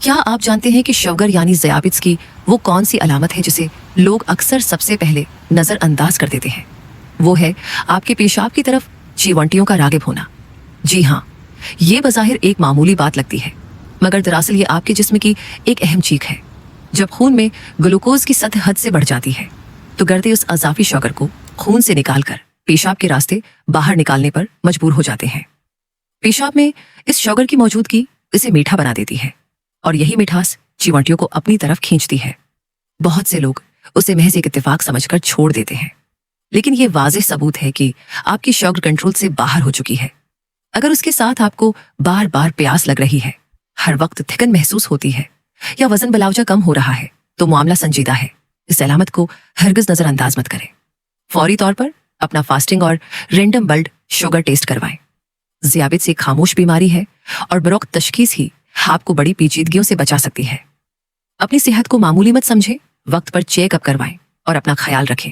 क्या आप जानते हैं कि शुगर यानी ज़ियाबित्स की वो कौन सी अलामत है जिसे लोग अक्सर सबसे पहले नज़रअंदाज कर देते हैं? वो है आपके पेशाब की तरफ चीवंटियों का रागिब होना। जी हाँ, ये बज़ाहिर एक मामूली बात लगती है, मगर दरअसल ये आपके जिस्म की एक अहम चीख है। जब खून में ग्लूकोज की सतह हद से बढ़ जाती है तो गर्दे उस अज़ाफ़ी शुगर को खून से निकालकर पेशाब के रास्ते बाहर निकालने पर मजबूर हो जाते हैं। पेशाब में इस शुगर की मौजूदगी इसे मीठा बना देती है और यही मिठास चीवंटियों को अपनी तरफ खींचती है। बहुत से लोग उसे महज एक इत्तेफाक समझकर छोड़ देते हैं, लेकिन ये वाज़ेह सबूत है कि आपकी शुगर कंट्रोल से बाहर हो चुकी है। अगर उसके साथ आपको बार बार प्यास लग रही है, हर वक्त थिकन महसूस होती है या वजन बलावजा कम हो रहा है, तो मामला संजीदा है। इस अलामत को हरगिज नजरअंदाज मत करें। फौरी तौर पर अपना फास्टिंग और रैंडम ब्लड शुगर टेस्ट करवाएं। ज़ियाबित्स एक खामोश बीमारी है और बरोक्त तशखीस ही आपको बड़ी पेचीदगियों से बचा सकती है। अपनी सेहत को मामूली मत समझें, वक्त पर चेकअप करवाएं और अपना ख्याल रखें।